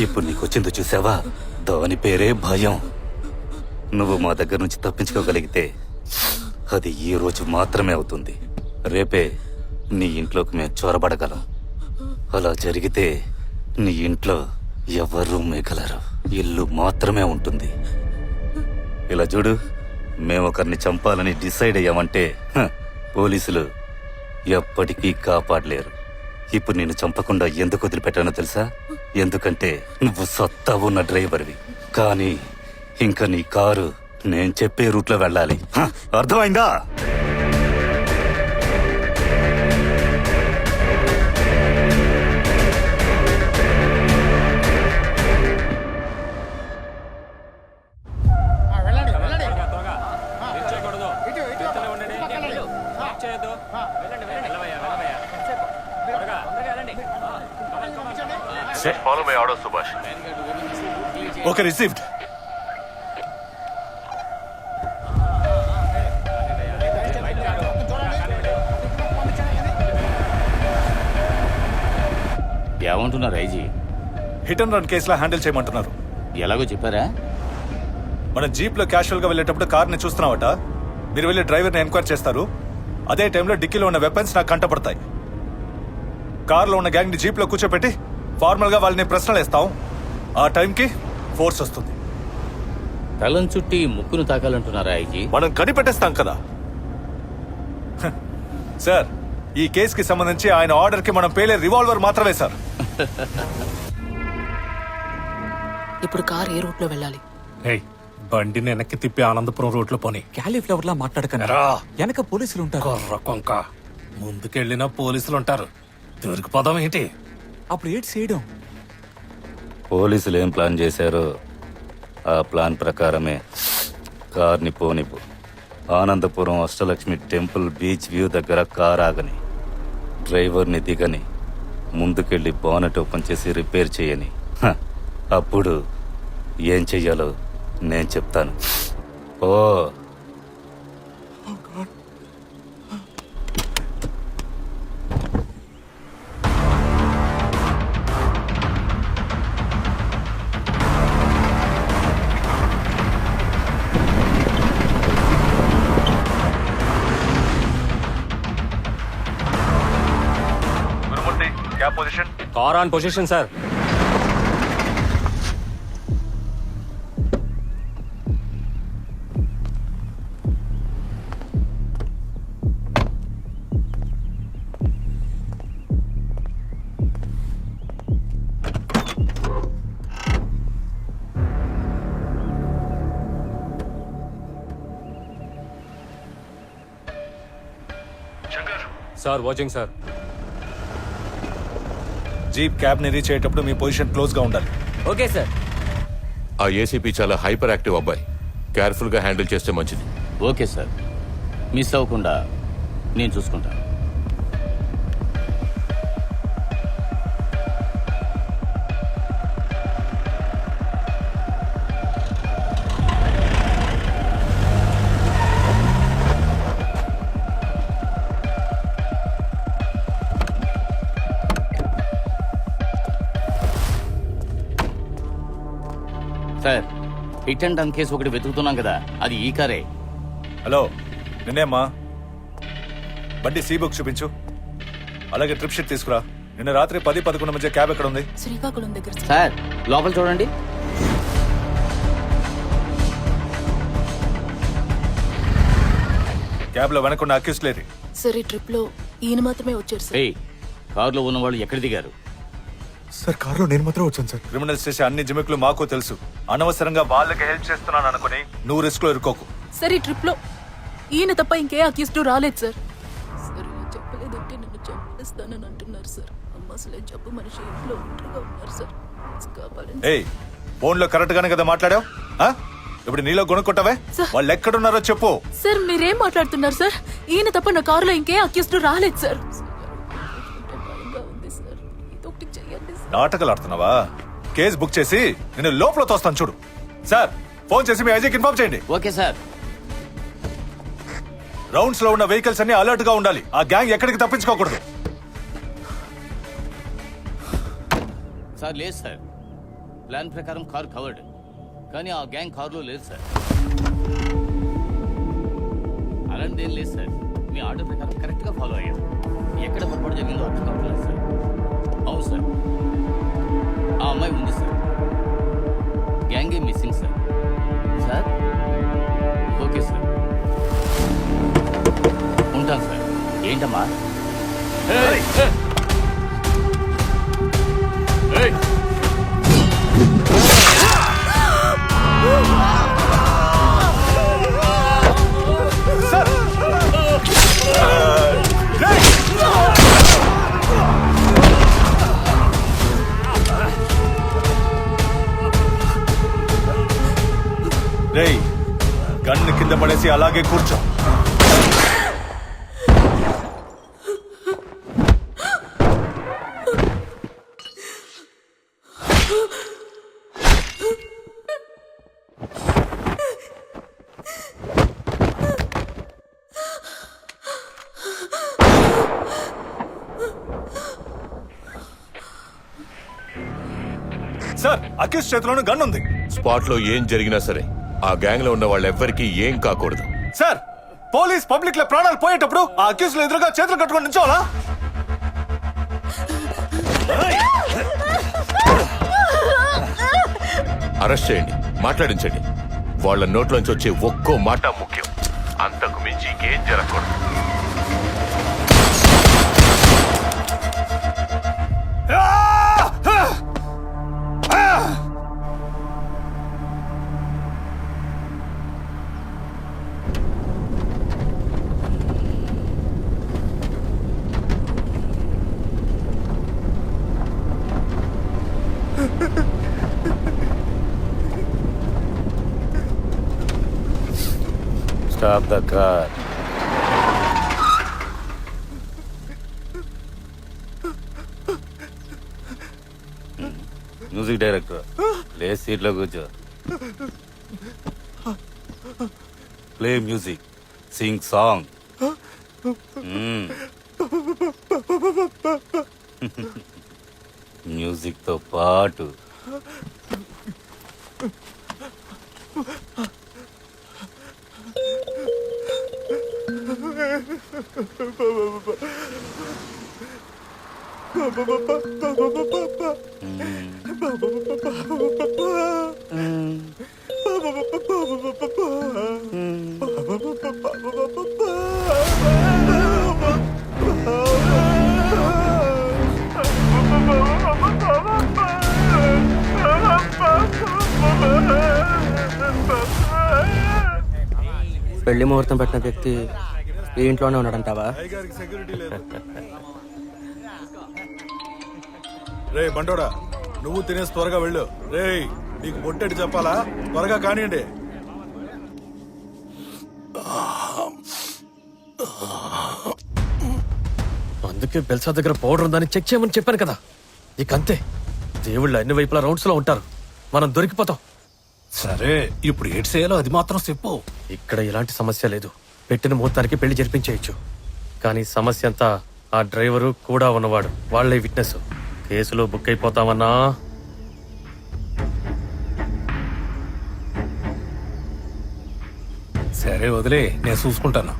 ఇప్పుడు నీకొచ్చిందో చూసావా? దాని పేరే భయం. నువ్వు మా దగ్గర నుంచి తప్పించుకోగలిగితే అది ఈ రోజు మాత్రమే అవుతుంది. రేపే నీ ఇంట్లోకి మేము చొరబడగలం. అలా జరిగితే నీ ఇంట్లో ఎవరూ మిగలరు. ఇల్లు మాత్రమే ఉంటుంది. ఇలా చూడు, మేము ఒకరిని చంపాలని డిసైడ్ అయ్యామంటే పోలీసులు ఎప్పటికీ కాపాడలేరు. ఇప్పుడు నేను చంపకుండా ఎందుకు వదిలిపెట్టానో తెలుసా? ఎందుకంటే నువ్వు సత్తా ఉన్న డ్రైవర్వి. కానీ ఇంకా నీ కారు నేను చెప్పే రూట్లో వెళ్ళాలి. అర్థమైందా? Follow my order, Subhash. Okay, received. ఏమంటున్నారు ఐజీ? హిట్ అండ్ రన్ కేసులో హ్యాండిల్ చేయమంటున్నారు. ఎలాగో చెప్పారా? మన జీప్ లో క్యాషువల్ గా వెళ్ళేటప్పుడు కార్ ని చూస్తున్నావట. మీరు వెళ్ళి డ్రైవర్ ని ఎంక్వైరీ చేస్తారు. అదే టైంలో డిక్కీలో ఉన్న వెపన్స్ నాకు కంటపడతాయి. కార్ లో ఉన్న గ్యాంగ్ ని జీప్ లో కూర్చోపెట్టి ఫార్మల్ గా వాళ్ళని ప్రశ్నలు వేస్తాం. ఆ టైంకి ఫోర్స్ వస్తుంది. తలం చుట్టి ముక్కును తాకాలంటున్నారా ఐజీ? మనం కనిపెట్టేస్తాం కదా సార్. ఈ కేసుకి సంబంధించి ఆయన ఆర్డర్ కి మనం పేలే రివాల్వర్ మాత్రమే సార్. ఇప్పుడు కార్ ఏ రూట్ లో వెళ్ళాలి? బండిని వెనక్కి తిప్పి ఆనందపురం రోడ్ లో పోనీ. క్యాలీఫ్లవర్ లా మాట్లాడకరా. వెనక పోలీసులు ఉంటారు. కొర్ర కొంక ముందుకెళ్ళినా పోలీసులు ఉంటారు. దొరికిపోదాం ఏంటి? అప్పుడు ఏంటి చేయడం? పోలీసులు ఏం ప్లాన్ చేశారో ఆ ప్లాన్ ప్రకారమే కార్ని పోనిపు. Anandapuram Ashtalakshmi temple beach view దగ్గర కార్ ఆగని, డ్రైవర్ని దిగని, ముందుకెళ్ళి బానెట్ ఓపెన్ చేసి రిపేర్ చేయని. అప్పుడు ఏం చెయ్యాలో నేను చెప్తాను. ఓ car on position sir. Sir watching sir. Jeep cab ని రీచ్ అయ్యేటప్పుడు మీ పొజిషన్ క్లోజ్ గా ఉండాలి. Okay sir. ఆ ఏసీపీ చాలా హైపర్ యాక్టివ్ అబ్బాయి. కేర్ఫుల్ గా హ్యాండిల్ చేస్తే మంచిది. ఓకే సార్, మిస్ అవ్వకుండా నేను చూసుకుంటాను. Sir, hit and run case ఒకటి వెతుకుతున్నాం కదా, అది ఈ కారే. హలో, నిన్నేమ్మా? బండి సి బుక్ చూపించు. అలాగే ట్రిప్ షీట్ తీసుకురా. నిన్న రాత్రి 10-11 మధ్య క్యాబ్ ఎక్కడ ఉంది? శ్రీకాకుళం దగ్గర. సార్, లోపల చూడండి. క్యాబ్ లో వెనకున్న అక్యూస్ లేరు. సార్, ఈ ట్రిప్ లో ఈయన మాత్రమే వచ్చారు సార్. కారులో ఉన్న వాళ్ళు ఎక్కడ దిగారు? సార్, కారులో నేను మాత్రం వచ్చాను సార్. క్రిమినల్స్ చేసే అన్ని జిమిక్లు మాకు తెలుసు. అనవసరంగా వాళ్ళకి హెల్ప్ చేస్తున్నాను అనుకుని నువ్వు రిస్క్ లో ఇరుకోకు. సార్, ఈ ట్రిప్ లో ఈయన తప్ప ఇంకే అక్యూస్డ్ రాలేదు సార్. సార్, ఇలా చెప్పలేదంటే నన్ను చంపేస్తానని అంటున్నారు సార్. అమ్మ అసలే జబ్బు మనిషి, ఇంట్లో ఒంటరిగా ఉన్నారు సార్. కాపాడండి. ఏయ్, ఫోన్ లో కరెక్ట్ గానే కదా మాట్లాడావు? ఇప్పుడు నీలో కొనుక్కుంటావే? వాళ్ళు ఎక్కడున్నారో చెప్పు. సార్, మీరేం మాట్లాడుతున్నారు సార్? ఈయన తప్ప నా కారులో ఇంకే అక్యూస్డ్ రాలేదు సార్. నాటకాలు ఆడుతున్నావా? కేసు బుక్ చేసి నేను లోపల తోస్తాను చూడు. సార్, ఫోన్ చేసి మీ ఐజీకి ఇన్ఫార్మ్ చేయండి. Okay sir. రౌండ్స్ లో ఉన్న వెహికల్స్ అన్ని అలర్ట్ గా ఉండాలి. ఆ గ్యాంగ్ ఎక్కడికి తప్పించుకోకూడదు. సార్ లేదు సార్, ప్లాన్ ప్రకారం కార్ కవర్డ్, కానీ ఆ గ్యాంగ్ కారులో లేదు సార్. అలాంటిదేం లేదు సార్, మీ ఆర్డర్ ప్రకారం కరెక్ట్గా ఫాలో అయ్యాం. ఎక్కడ పొరపాటు జరిగిందో అర్థం కావట్లేదు సార్. అవును సార్, ఆ అమ్మాయి ఉంది సార్. గ్యాంగే missing sir. Sir okay sir, ఉంటాను సార్. ఏంటమ్మా? రేయ్, గన్ను కింద పడేసి అలాగే కూర్చో. సార్, అకిష్ చేతిలోనే గన్ ఉంది. స్పాట్ లో ఏం జరిగినా సరే ఆ గ్యాంగ్ లో ఉన్న వాళ్ళెవ్వరికీ ఏం కాకూడదు. సార్, పోలీస్ పబ్లిక్ లో ప్రాణాలు పోయేటప్పుడు ఆ అక్యూజ్ ఎదురుగా చేతులు కట్టుకొని నిల్చోవాలా? అరెస్ట్ చేయండి, మాట్లాడించండి. వాళ్ళ నోట్లోంచి వచ్చే ఒక్కో మాట ముఖ్యం. అంతకు మించి ఇంకేం జరగకూడదు. Stop the car. Music director, లే సీట్లో కూర్చో. Play music, Singh song. Music తో పాటు పెళ్లి ముహూర్తం పెట్టిన వ్యక్తి ఈ ఇంట్లోనే ఉన్నాడంటావా? రే బండోడా, నువ్వు తినేసి త్వరగా వెళ్ళు. రే, నీకు బొట్టెటి చెప్పాలా? త్వరగా కానివ్వండి. అందుకే బెల్సా దగ్గర పౌడర్ ఉందని చెక్ చేయమని చెప్పాను కదా. ఇక అంతే, దేవుళ్ళు అన్ని వైపులా రౌండ్స్ లో ఉంటారు, మనం దొరికిపోతాం. సరే, ఇప్పుడు ఏడ్ చేయాలో అది మాత్రం చెప్పు. ఇక్కడ ఎలాంటి సమస్య లేదు, పెట్టిన ముహూర్తానికి పెళ్లి జరిపించేయచ్చు. కానీ సమస్య అంతా ఆ డ్రైవరు కూడా ఉన్నవాడు, వాళ్లే విట్నెస్. కేసులో బుక్ అయిపోతామన్నా. సరే వదిలే, నేను చూసుకుంటాను.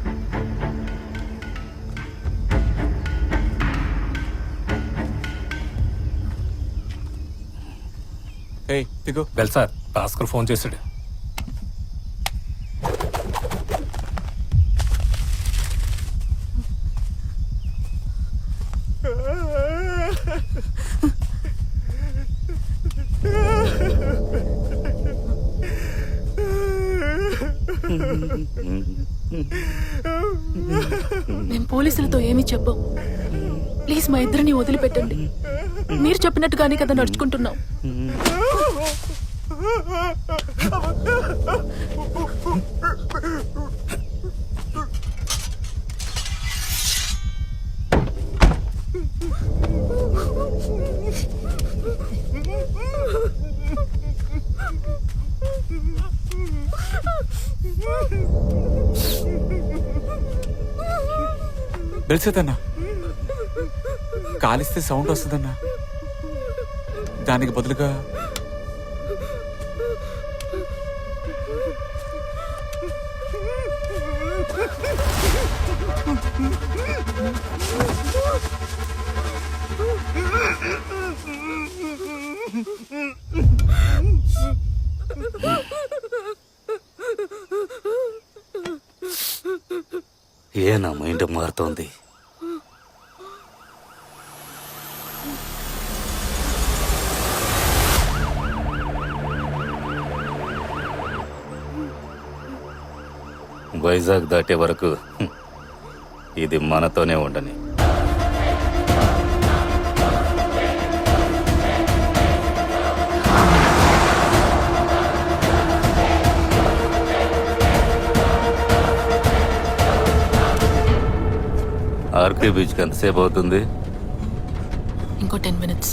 వెల్ సార్, భాస్కర్ ఫోన్ చేశాడు. మేము పోలీసులతో ఏమీ చెప్పం. ప్లీజ్ మా ఇద్దరిని వదిలిపెట్టండి. మీరు చెప్పినట్టుగానే కదా నడుచుకుంటున్నాం. తెలిసేదన్నా కాలిస్తే సౌండ్ వస్తుందన్నా. దానికి బదులుగా ఏ నా మైండ్ మారుతోంది. వైజాగ్ దాటే వరకు ఇది మనతోనే ఉండని. ఆర్కే బీచ్కి ఎంతసేపు అవుతుంది? ఇంకో 10 minutes.